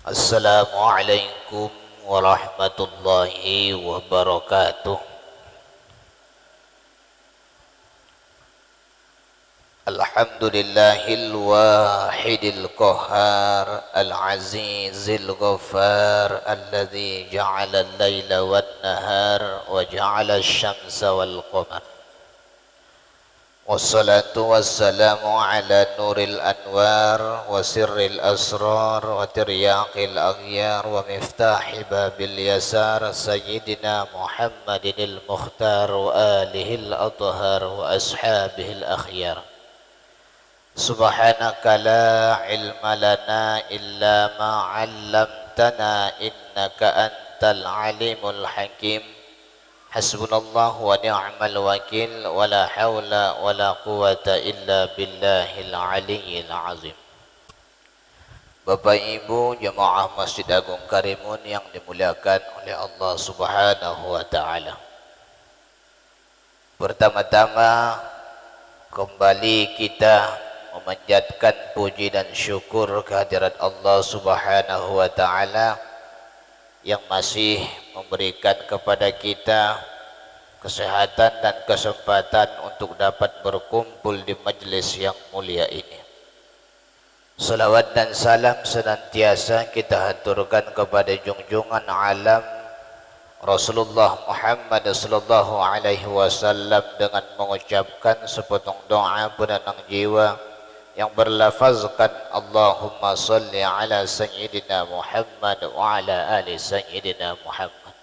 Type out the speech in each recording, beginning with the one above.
Assalamualaikum warahmatullahi wabarakatuh. Alhamdulillahil wahidil qahhar al-azizil ghaffar alladzi ja'ala al-laila wan-nahar wa ja'ala asy-syamsa wal-qamar. Wassalatu wassalamu ala nuril anwar wa sirril asrar wa tiryaqil aghyar wa miftahi babil yasar sayyidina Muhammadinil mukhtar wa alihil athhar wa ashabihil akhyar. Subhanaka la ilma lana illa ma 'allamtana innaka antal alimul hakim. Hasbunallahu wa ni'mal wakil wa la hawla wa la quwata illa billahil aliyyil azim. Bapak Ibu jemaah Masjid Agung Karimun yang dimuliakan oleh Allah Subhanahu wa taala. Pertama-tama kembali kita memanjatkan puji dan syukur kehadirat Allah Subhanahu wa taala yang masih memberikan kepada kita kesehatan dan kesempatan untuk dapat berkumpul di majelis yang mulia ini. Salawat dan salam senantiasa kita haturkan kepada junjungan alam Rasulullah Muhammad sallallahu alaihi wasallam dengan mengucapkan sepotong doa penenang jiwa yang berlafazkan Allahumma salli ala sayyidina Muhammad wa ala ali sayyidina Muhammad.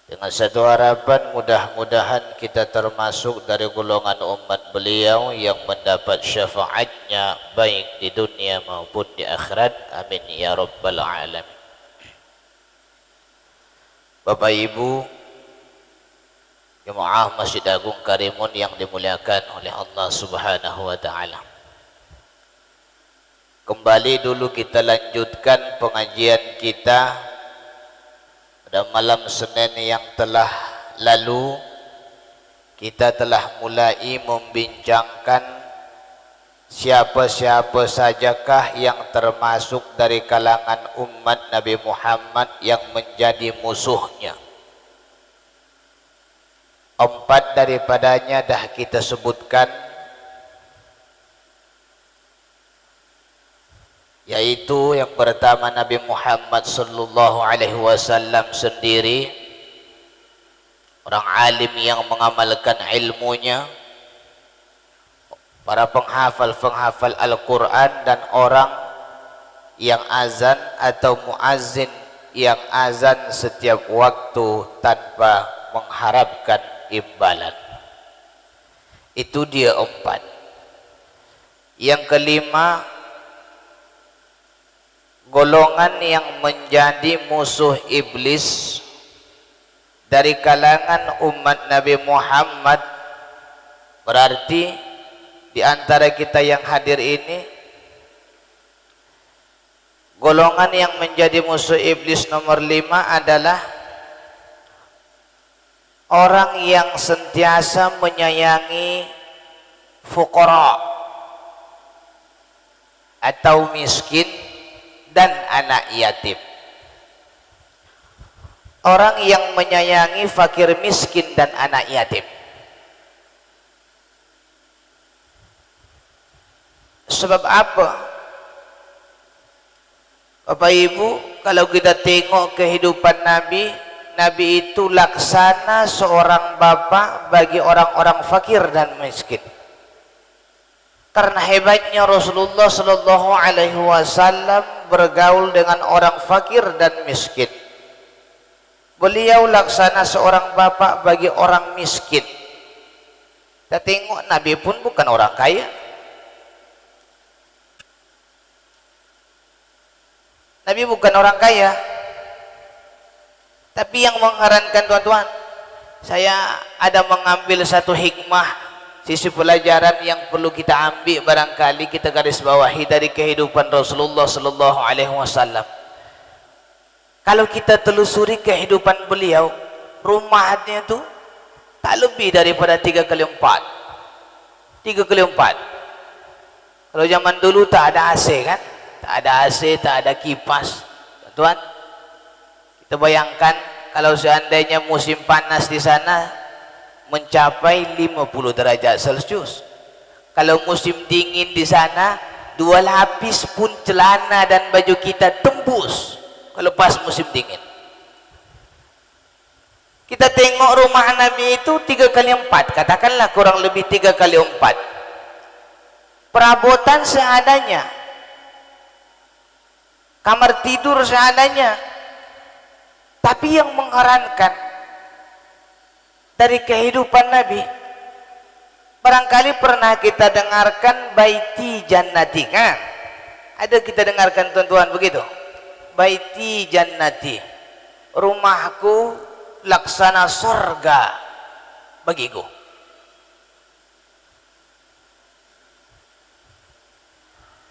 Dengan satu harapan mudah-mudahan kita termasuk dari golongan umat beliau yang mendapat syafaatnya baik di dunia maupun di akhirat. Amin ya rabbal alamin. Bapak Ibu jemaah Masjid Agung Karimun yang dimuliakan oleh Allah Subhanahu wa taala. Kembali dulu kita lanjutkan pengajian kita pada malam Senin yang telah lalu. Kita telah mulai membincangkan siapa-siapa sajakah yang termasuk dari kalangan umat Nabi Muhammad yang menjadi musuhnya. 4 daripadanya dah kita sebutkan, yaitu yang pertama Nabi Muhammad sallallahu alaihi wasallam sendiri, orang alim yang mengamalkan ilmunya, para penghafal Al-Quran, dan orang yang azan atau muazzin yang azan setiap waktu tanpa mengharapkan imbalan. Itu dia 4. Yang kelima, golongan yang menjadi musuh iblis dari kalangan umat Nabi Muhammad. Berarti di antara kita yang hadir ini, golongan yang menjadi musuh iblis nomor 5 adalah orang yang sentiasa menyayangi fuqara atau miskin dan anak yatim. Orang yang menyayangi fakir miskin dan anak yatim. Sebab apa? Bapak Ibu, kalau kita tengok kehidupan Nabi, Nabi itu laksana seorang bapa bagi orang-orang fakir dan miskin. Karena hebatnya Rasulullah sallallahu alaihi wasallam bergaul dengan orang fakir dan miskin. Beliau laksana seorang bapak bagi orang miskin. Kita tengok Nabi pun bukan orang kaya. Nabi bukan orang kaya. Tapi yang mengherankan tuan-tuan, saya ada mengambil satu hikmah, sisi pelajaran yang perlu kita ambil, barangkali kita garis bawahi dari kehidupan Rasulullah sallallahu alaihi wasallam. Kalau kita telusuri kehidupan beliau, rumahnya itu tak lebih daripada 3x4. 3x4. Kalau zaman dulu tak ada AC kan, tak ada AC, tak ada kipas. Tuan, kita bayangkan kalau seandainya musim panas di sana mencapai 50 derajat Celcius. Kalau musim dingin di sana 2 lapis pun celana dan baju kita tembus kalau pas musim dingin. Kita tengok rumah Nabi itu 3x4, katakanlah kurang lebih 3x4. Perabotan seadanya, kamar tidur seadanya. Tapi yang mengherankan dari kehidupan Nabi, barangkali pernah kita dengarkan baiti jannati, kan? Ada kita dengarkan tuan-tuan begitu? Baiti jannati, rumahku laksana surga bagiku.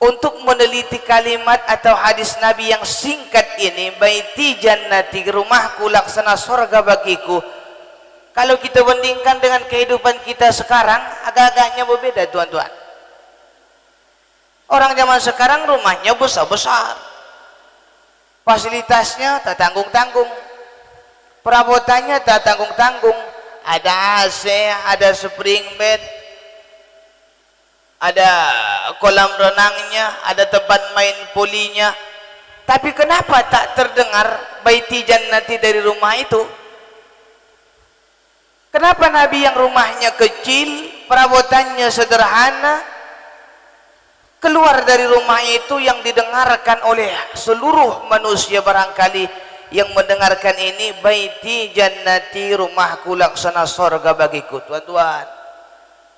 Untuk meneliti kalimat atau hadis Nabi yang singkat ini, baiti jannati, rumahku laksana surga bagiku, kalau kita bandingkan dengan kehidupan kita sekarang, agak-agaknya berbeda tuan-tuan. Orang zaman sekarang rumahnya besar-besar, fasilitasnya tak tanggung-tanggung, perabotannya tak tanggung-tanggung, ada AC, ada spring bed, ada kolam renangnya, ada tempat main polinya. Tapi kenapa tak terdengar baiti jannati dari rumah itu? Kenapa Nabi yang rumahnya kecil, perabotannya sederhana, keluar dari rumah itu yang didengarkan oleh seluruh manusia barangkali yang mendengarkan ini, baiti jannati, rumahku laksana surga bagiku. Tuan-tuan,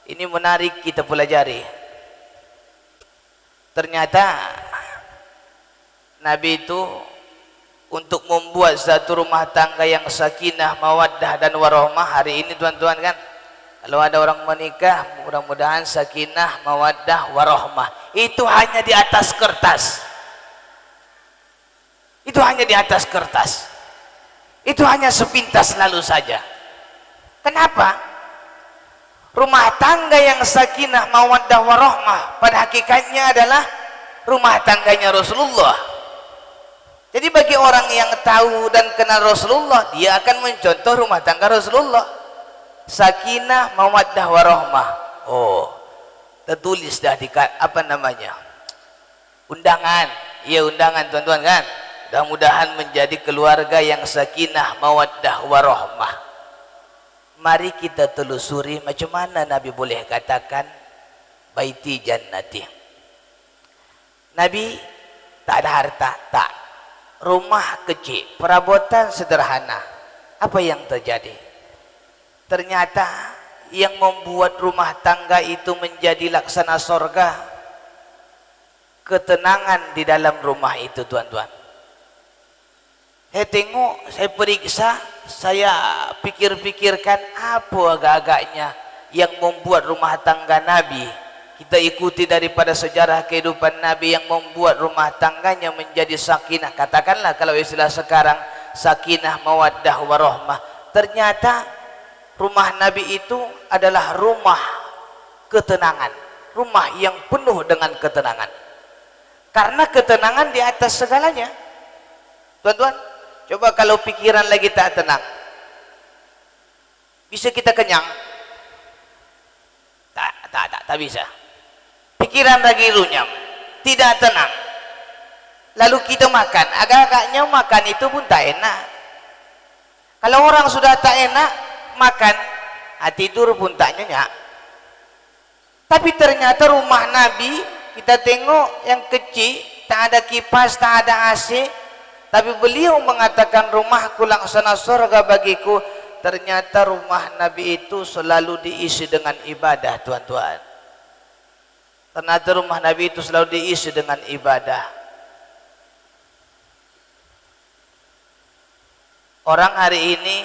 ini menarik kita pelajari. Ternyata Nabi itu untuk membuat satu rumah tangga yang sakinah, mawaddah dan warahmah. Hari ini tuan-tuan kan, kalau ada orang menikah, mudah-mudahan sakinah, mawaddah, warahmah. Itu hanya di atas kertas. Itu hanya di atas kertas. Itu hanya sepintas lalu saja. Kenapa? Rumah tangga yang sakinah, mawaddah, warahmah pada hakikatnya adalah rumah tangganya Rasulullah. Jadi bagi orang yang tahu dan kenal Rasulullah, dia akan mencontoh rumah tangga Rasulullah. Sakinah, mawaddah, warahmah. Oh, tertulis dah di apa namanya? Undangan. Iya, undangan tuan-tuan kan. Mudah-mudahan menjadi keluarga yang sakinah, mawaddah, warahmah. Mari kita telusuri macam mana Nabi boleh katakan baiti jannati. Nabi tak ada harta, tak. Rumah kecil, perabotan sederhana. Apa yang terjadi? Ternyata yang membuat rumah tangga itu menjadi laksana surga, ketenangan di dalam rumah itu tuan-tuan. Saya tengok, saya periksa, saya pikir-pikirkan apa agak-agaknya yang membuat rumah tangga Nabi. Kita ikuti daripada sejarah kehidupan Nabi yang membuat rumah tangganya menjadi sakinah. Katakanlah kalau istilah sekarang, sakinah, mawaddah, warahmah. Ternyata rumah Nabi itu adalah rumah ketenangan, rumah yang penuh dengan ketenangan. Karena ketenangan di atas segalanya. Tuan-tuan, coba kalau pikiran lagi tak tenang, bisa kita kenyang? Tak bisa. Pikiran lagi runyam, tidak tenang, lalu kita makan, agak-agaknya makan itu pun tak enak. Kalau orang sudah tak enak makan, tidur pun tak nyenyak. Tapi ternyata rumah Nabi, kita tengok yang kecil, tak ada kipas, tak ada AC, tapi beliau mengatakan rumahku laksana surga bagiku. Ternyata rumah Nabi itu selalu diisi dengan ibadah tuan-tuan. Ternyata rumah Nabi itu selalu diisi dengan ibadah. Orang hari ini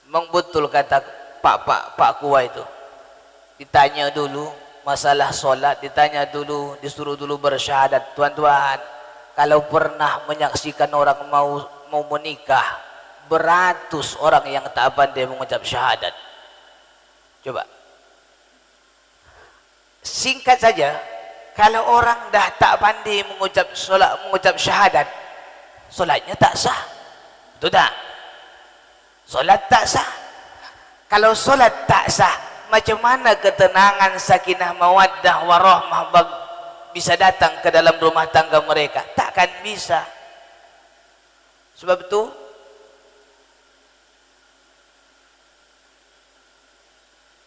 memang betul kata Pak Kuwa itu. Ditanya dulu masalah solat, ditanya dulu, disuruh dulu bersyahadat. Tuan-tuan, kalau pernah menyaksikan orang mau menikah, beratus orang yang tak pandai mengucap syahadat. Coba. Singkat saja, kalau orang dah tak pandai mengucap syahadat, solatnya tak sah. Betul tak? Solat tak sah. Kalau solat tak sah, macam mana ketenangan, sakinah, mawaddah, warahmah bisa datang ke dalam rumah tangga mereka? Takkan bisa. Sebab itu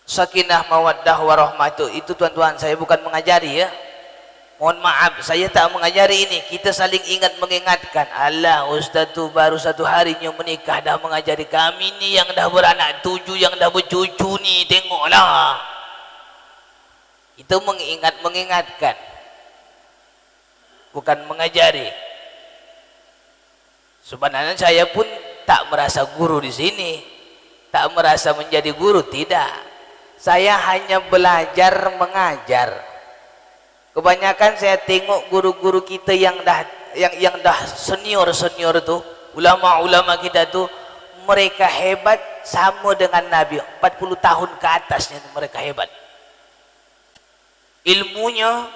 sakinah, mawaddah, warahmah itu tuan-tuan, saya bukan mengajari ya. Mohon maaf, saya tak mengajari ini. Kita saling ingat mengingatkan. Alah, ustaz tu baru 1 harinya menikah dah mengajari kami ni yang dah beranak 7, yang dah bercucu ni, tengoklah. Itu mengingatkan, bukan mengajari. Sebenarnya saya pun tak merasa guru di sini, tak merasa menjadi guru, tidak. Saya hanya belajar mengajar. Kebanyakan saya tengok guru-guru kita yang dah senior tu, ulama-ulama kita tu, mereka hebat sama dengan Nabi. 40 tahun ke atasnya mereka hebat. Ilmunya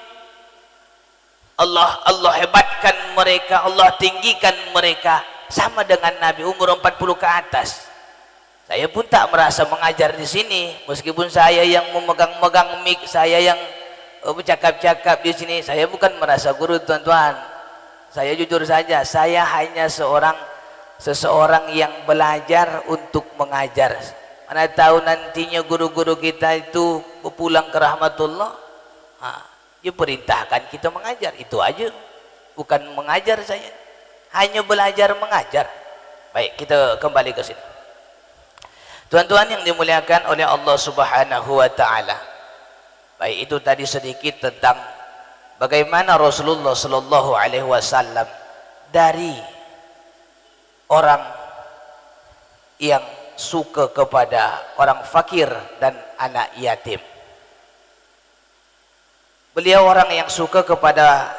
Allah hebatkan mereka, Allah tinggikan mereka sama dengan Nabi, umur 40 ke atas. Saya pun tak merasa mengajar di sini, meskipun saya yang memegang mic, saya yang bercakap-cakap di sini. Saya bukan merasa guru, tuan-tuan. Saya jujur saja, saya hanya seseorang yang belajar untuk mengajar. Mana tahu nantinya guru-guru kita itu berpulang ke rahmatullah, dia perintahkan kita mengajar, itu aja. Bukan mengajar saya, hanya belajar mengajar. Baik, kita kembali ke sini. Tuan-tuan yang dimuliakan oleh Allah Subhanahu wa taala. Baik, itu tadi sedikit tentang bagaimana Rasulullah sallallahu alaihi wasallam dari orang yang suka kepada orang fakir dan anak yatim. Beliau orang yang suka kepada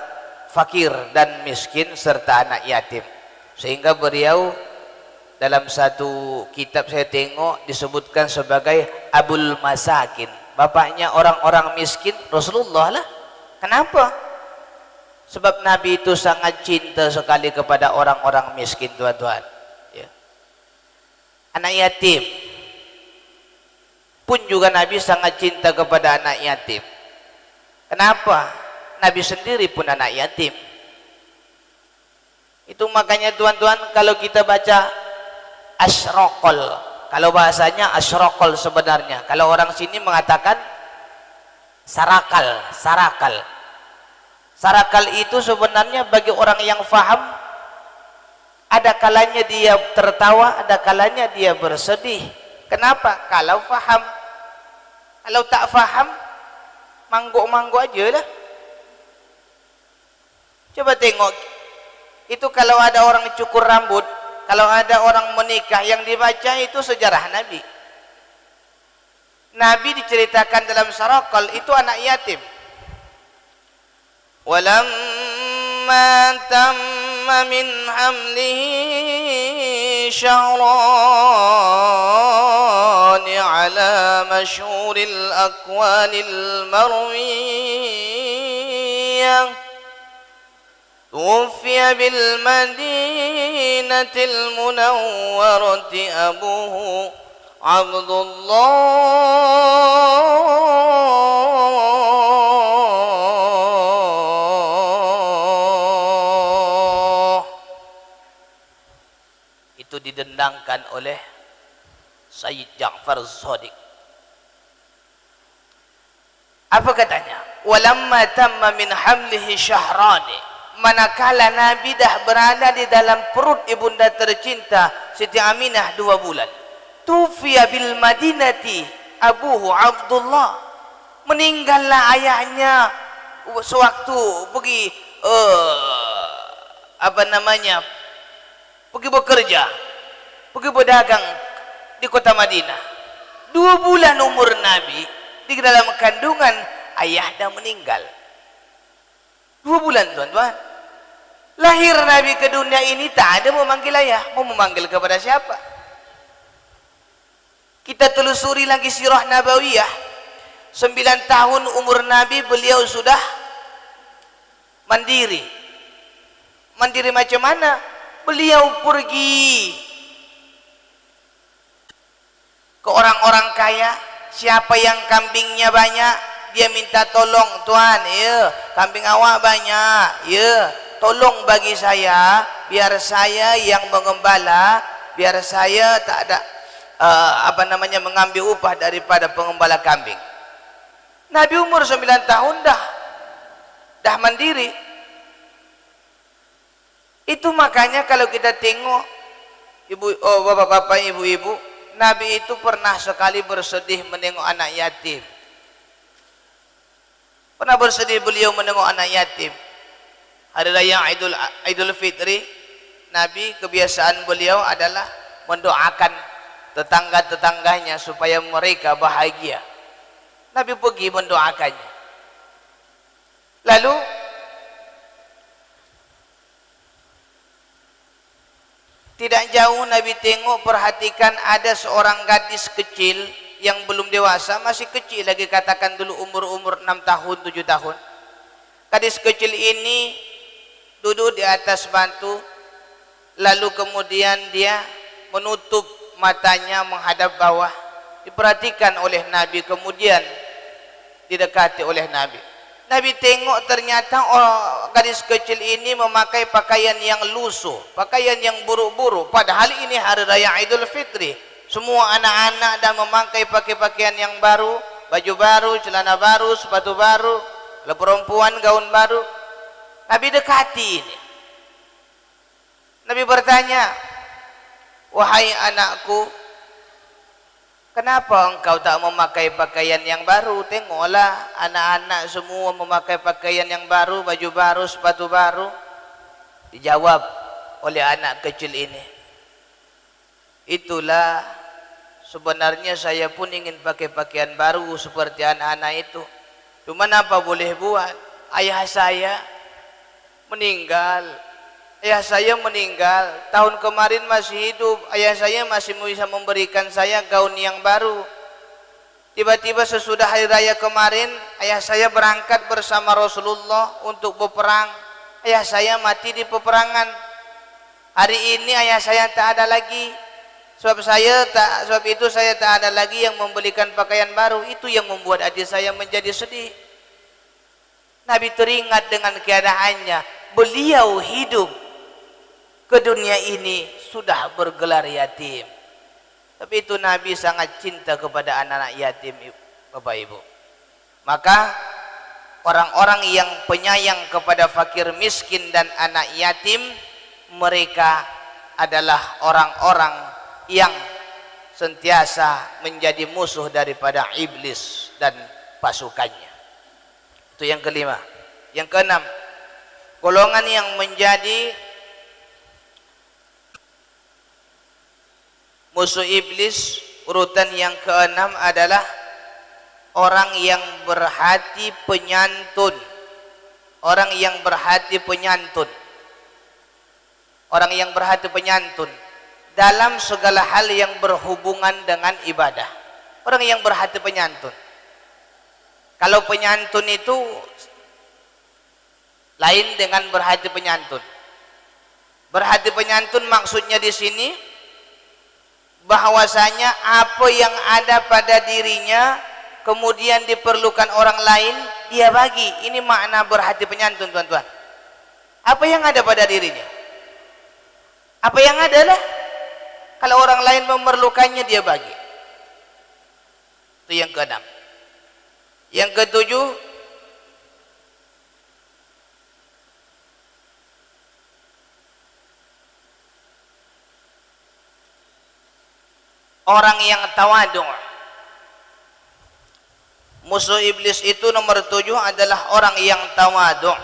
fakir dan miskin serta anak yatim, sehingga beliau dalam satu kitab saya tengok disebutkan sebagai Abul Masakin. Bapaknya orang-orang miskin Rasulullah lah. Kenapa? Sebab Nabi itu sangat cinta sekali kepada orang-orang miskin, tuan-tuan ya. Anak yatim pun juga Nabi sangat cinta kepada anak yatim. Kenapa? Nabi sendiri pun anak yatim. Itu makanya tuan-tuan, kalau kita baca asyraqal, kalau bahasanya asyraqal sebenarnya, kalau orang sini mengatakan sarakal itu sebenarnya bagi orang yang faham, ada kalanya dia tertawa, ada kalanya dia bersedih. Kenapa? Kalau faham. Kalau tak faham, mangguk-mangguk aja lah. Coba tengok, itu kalau ada orang cukur rambut, kalau ada orang menikah, yang dibaca itu sejarah Nabi. Nabi diceritakan dalam sarakal itu anak yatim. Walamma tamma min hamlihi syahran ala masyhuril aqwalil marwiyah tuwfiya bil madinatil munawwarati abuhu Abdullah. Itu didendangkan oleh Sayyid Ja'far Shadiq. Apa katanya? Walamma tamma min hamlihi syahrani, manakala Nabi dah berada di dalam perut ibunda tercinta Siti Aminah 2 bulan. Tufiya bil madinati abuhu Abdullah, meninggallah ayahnya sewaktu pergi pergi bekerja, pergi berdagang di kota Madinah. 2 bulan umur Nabi di dalam kandungan, ayah dah meninggal. 2 bulan, tuan-tuan. Lahir Nabi ke dunia ini tak ada memanggil ayah. Mau memanggil kepada siapa? Kita telusuri lagi sirah Nabawiyah. 9 tahun umur Nabi beliau sudah mandiri. Mandiri macam mana? Beliau pergi ke orang-orang kaya, siapa yang kambingnya banyak, dia minta tolong, tuan, ya, kambing awak banyak, ya, tolong bagi saya, biar saya yang mengembala, biar saya tak ada mengambil upah daripada pengembala kambing. Nabi umur 9 tahun dah mandiri. Itu makanya kalau kita tengok bapak-bapak, ibu-ibu, Nabi itu pernah sekali bersedih menengok anak yatim. Pernah bersedih beliau menengok anak yatim. Hari raya Idul Fitri, Nabi kebiasaan beliau adalah mendoakan tetangga-tetangganya supaya mereka bahagia. Nabi pergi mendoakannya. Lalu tidak jauh Nabi tengok, perhatikan ada seorang gadis kecil yang belum dewasa, masih kecil lagi, katakan dulu umur 6 tahun 7 tahun. Gadis kecil ini duduk di atas batu, lalu kemudian dia menutup matanya menghadap bawah. Diperhatikan oleh Nabi, kemudian didekati oleh Nabi. Nabi tengok ternyata gadis kecil ini memakai pakaian yang lusuh, pakaian yang buruk-buruk, padahal ini hari raya Idul Fitri. Semua anak-anak dah memakai pakaian yang baru, baju baru, celana baru, sepatu baru, kalau perempuan gaun baru. Nabi dekati ini. Nabi bertanya, wahai anakku, kenapa engkau tak memakai pakaian yang baru? Tengoklah anak-anak semua memakai pakaian yang baru, baju baru, sepatu baru. Dijawab oleh anak kecil ini, itulah sebenarnya saya pun ingin pakai pakaian baru seperti anak-anak itu. Cuma apa boleh buat? Ayah saya meninggal. Ayah saya meninggal, tahun kemarin masih hidup, ayah saya masih bisa memberikan saya gaun yang baru. Tiba-tiba sesudah hari raya kemarin, ayah saya berangkat bersama Rasulullah untuk berperang. Ayah saya mati di peperangan. Hari ini ayah saya tak ada lagi. Sebab itu saya tak ada lagi yang membelikan pakaian baru. Itu yang membuat hati saya menjadi sedih. Nabi teringat dengan keadaannya. Beliau hidup ke dunia ini sudah bergelar yatim, tapi itu Nabi sangat cinta kepada anak-anak yatim, Bapak Ibu. Maka orang-orang yang penyayang kepada fakir miskin dan anak yatim, mereka adalah orang-orang yang sentiasa menjadi musuh daripada iblis dan pasukannya. Itu yang kelima. Yang keenam, golongan yang menjadi musuh iblis, urutan yang keenam adalah orang yang berhati penyantun. Orang yang berhati penyantun. Orang yang berhati penyantun dalam segala hal yang berhubungan dengan ibadah. Orang yang berhati penyantun. Kalau penyantun itu lain dengan berhati penyantun. Berhati penyantun maksudnya di sini bahwasanya apa yang ada pada dirinya kemudian diperlukan orang lain, dia bagi. Ini makna berhati penyantun, tuan-tuan. Apa yang ada pada dirinya, apa yang adalah kalau orang lain memerlukannya, dia bagi. Itu yang keenam. Yang ketujuh, orang yang tawadu'. Musuh iblis itu nomor 7 adalah orang yang tawadu'.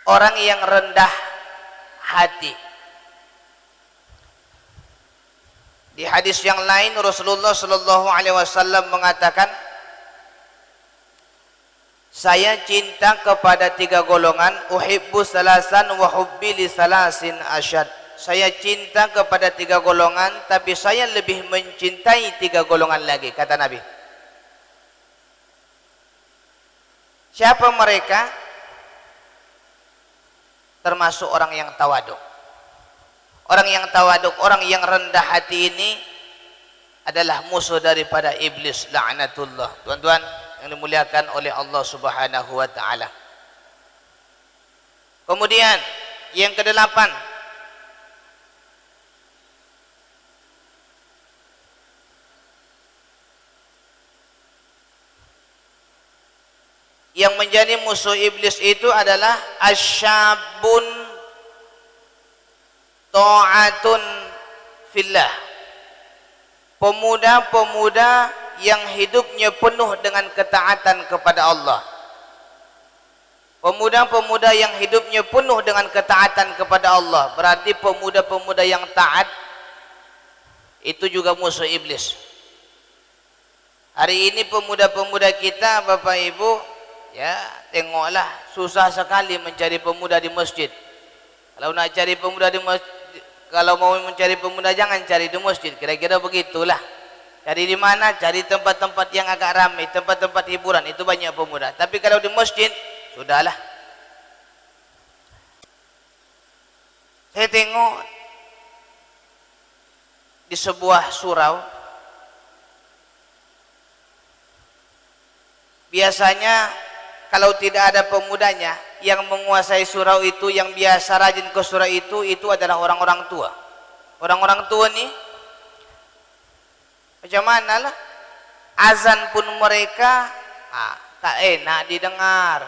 Orang yang rendah hati. Di hadis yang lain Rasulullah sallallahu alaihi wasallam mengatakan, saya cinta kepada 3 golongan, uhibbu salasan wa hubbi li salasin asyad. Saya cinta kepada 3 golongan, tapi saya lebih mencintai 3 golongan lagi, kata Nabi. Siapa mereka? Termasuk orang yang tawaduk. Orang yang tawaduk, orang yang rendah hati ini adalah musuh daripada iblis, la'natullah. Tuan-tuan yang dimuliakan oleh Allah Subhanahu wa taala. Kemudian yang kedelapan, yang menjadi musuh iblis itu adalah asyabun ta'atun fillah. Pemuda-pemuda yang hidupnya penuh dengan ketaatan kepada Allah. Pemuda-pemuda yang hidupnya penuh dengan ketaatan kepada Allah. Berarti pemuda-pemuda yang taat itu juga musuh iblis. Hari ini pemuda-pemuda kita, Bapak Ibu, ya, tengoklah, susah sekali mencari pemuda di masjid. Kalau nak cari pemuda di masjid, kalau mau mencari pemuda jangan cari di masjid, kira-kira begitulah. Cari di mana? Cari tempat-tempat yang agak ramai, tempat-tempat hiburan, itu banyak pemuda. Tapi kalau di masjid, sudahlah. Saya tengok di sebuah surau, biasanya kalau tidak ada pemudanya, yang menguasai surau itu, yang biasa rajin ke surau itu adalah orang-orang tua. Orang-orang tua nih, macam mana lah, azan pun mereka tak enak didengar.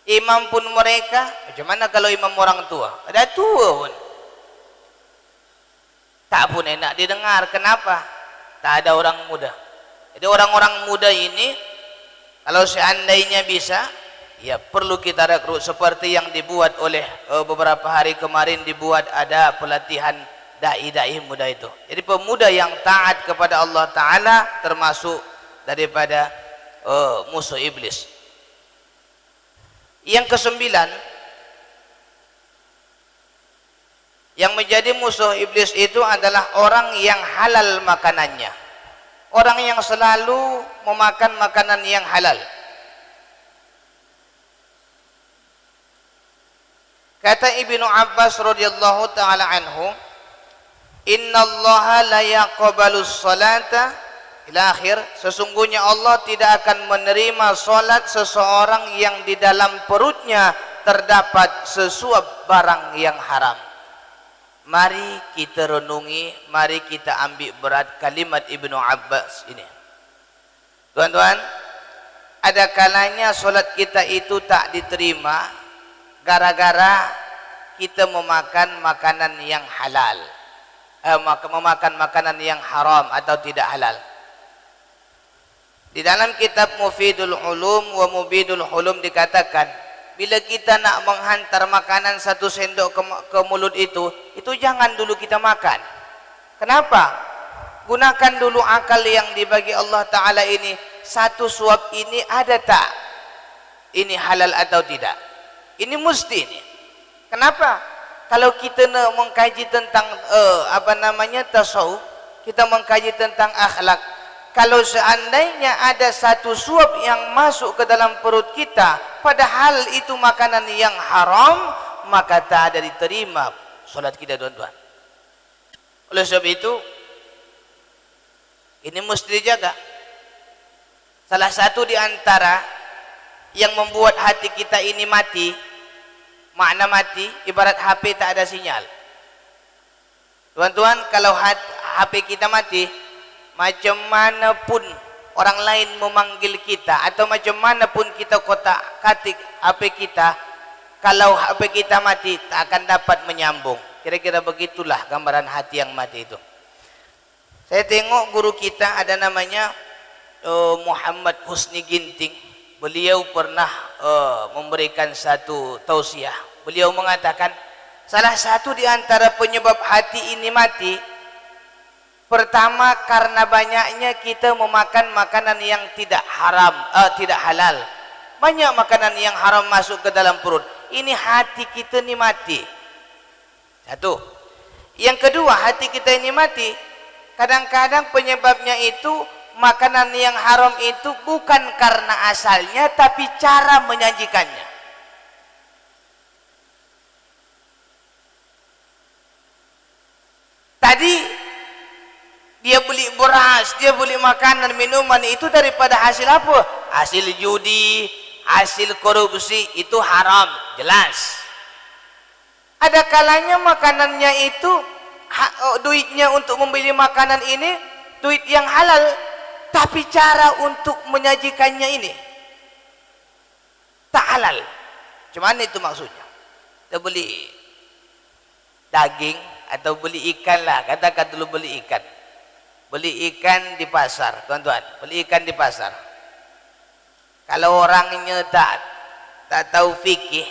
Imam pun mereka, macam mana kalau imam orang tua? Ada tua pun, tak pun enak didengar. Kenapa? Tak ada orang muda. Jadi orang-orang muda ini, kalau seandainya bisa, ya perlu kita rekrut seperti yang dibuat oleh beberapa hari kemarin, dibuat ada pelatihan dai-dai muda itu. Jadi pemuda yang taat kepada Allah Ta'ala termasuk daripada musuh iblis. Yang kesembilan, yang menjadi musuh iblis itu adalah orang yang halal makanannya. Orang yang selalu memakan makanan yang halal. Kata Ibnu Abbas radhiyallahu taala anhu, "Innallaha la yaqbalus salata ila akhir." Sesungguhnya Allah tidak akan menerima salat seseorang yang di dalam perutnya terdapat sesuap barang yang haram. Mari kita renungi, mari kita ambil berat kalimat Ibnu Abbas ini. Tuan-tuan, ada kalanya solat kita itu tak diterima gara-gara kita memakan makanan yang halal, memakan makanan yang haram atau tidak halal. Di dalam kitab Mufidul Ulum wa Mubidul Hulum dikatakan, bila kita nak menghantar makanan satu sendok ke mulut itu jangan dulu kita makan. Kenapa? Gunakan dulu akal yang dibagi Allah Ta'ala ini. Satu suap ini ada tak? Ini halal atau tidak? Ini mesti ini. Kenapa? Kalau kita nak mengkaji tentang tasawuf, kita mengkaji tentang akhlak, kalau seandainya ada satu suap yang masuk ke dalam perut kita, padahal itu makanan yang haram, maka tak ada diterima solat kita, tuan-tuan. Oleh sebab itu, ini mesti dijaga. Salah satu di antara yang membuat hati kita ini mati, makna mati, ibarat HP tak ada sinyal. Tuan-tuan, kalau HP kita mati, macam mana pun orang lain memanggil kita atau macam mana pun kita kotak-katik HP kita, kalau HP kita mati tak akan dapat menyambung. Kira-kira begitulah gambaran hati yang mati itu. Saya tengok guru kita ada namanya Muhammad Husni Ginting. Beliau pernah memberikan satu tausiah. Beliau mengatakan salah satu di antara penyebab hati ini mati, pertama karena banyaknya kita memakan makanan yang tidak haram, tidak halal. Banyak makanan yang haram masuk ke dalam perut. Ini hati kita ini mati. Satu. Yang kedua, hati kita ini mati, kadang-kadang penyebabnya itu makanan yang haram itu bukan karena asalnya, tapi cara menyajikannya. Tadi dia beli beras, dia beli makanan, minuman, itu daripada hasil apa? Hasil judi, hasil korupsi, itu haram, jelas. Ada kalanya makanannya itu duitnya untuk membeli makanan ini duit yang halal, tapi cara untuk menyajikannya ini tak halal. Cuman itu maksudnya. Kita beli daging atau beli ikan lah, katakan dulu beli ikan. Beli ikan di pasar, tuan-tuan, beli ikan di pasar. Kalau orangnya tak tahu fikih,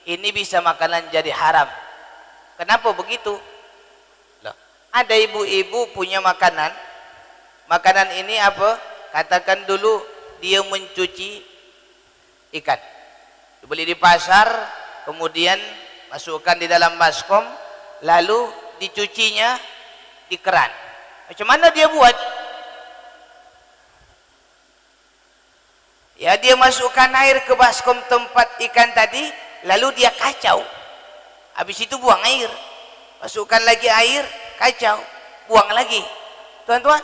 ini bisa makanan jadi haram. Kenapa begitu? Loh, ada ibu-ibu punya makanan. Makanan ini apa? Katakan dulu dia mencuci ikan. Dibeli di pasar, kemudian masukkan di dalam baskom, lalu dicucinya di keran. Macam mana dia buat? Ya, dia masukkan air ke baskom tempat ikan tadi, lalu dia kacau. Habis itu buang air. Masukkan lagi air, kacau, buang lagi. Tuan-tuan,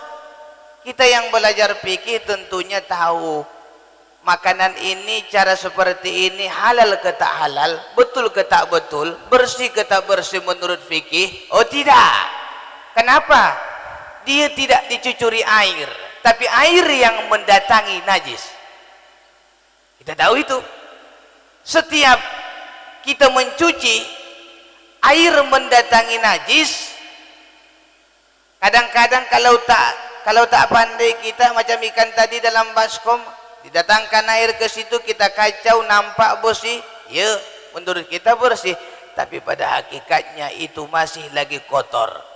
kita yang belajar fikih tentunya tahu makanan ini cara seperti ini halal ke tak halal, betul ke tak betul, bersih ke tak bersih menurut fikih. Oh tidak. Kenapa? Dia tidak dicucuri air, tapi air yang mendatangi najis. Kita tahu itu. Setiap kita mencuci, air mendatangi najis. Kadang-kadang kalau tak pandai kita, macam ikan tadi dalam baskom, didatangkan air ke situ, kita kacau, nampak bersih. Ya, menurut kita bersih, tapi pada hakikatnya itu masih lagi kotor.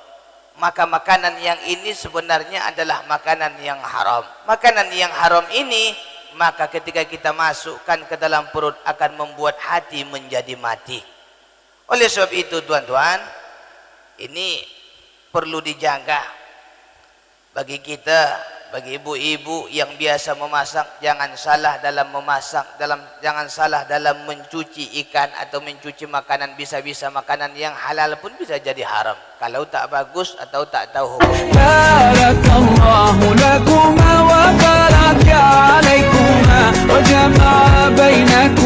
Maka makanan yang ini sebenarnya adalah makanan yang haram. Makanan yang haram ini, maka ketika kita masukkan ke dalam perut akan membuat hati menjadi mati. Oleh sebab itu tuan-tuan, ini perlu dijaga. Bagi kita, bagi ibu-ibu yang biasa memasak, jangan salah dalam memasak, jangan salah dalam mencuci ikan atau mencuci makanan. Bisa-bisa makanan yang halal pun bisa jadi haram kalau tak bagus atau tak tahu hukum. Barakallahu lakuma wa baraka alaikuma wa jama'a bainakum.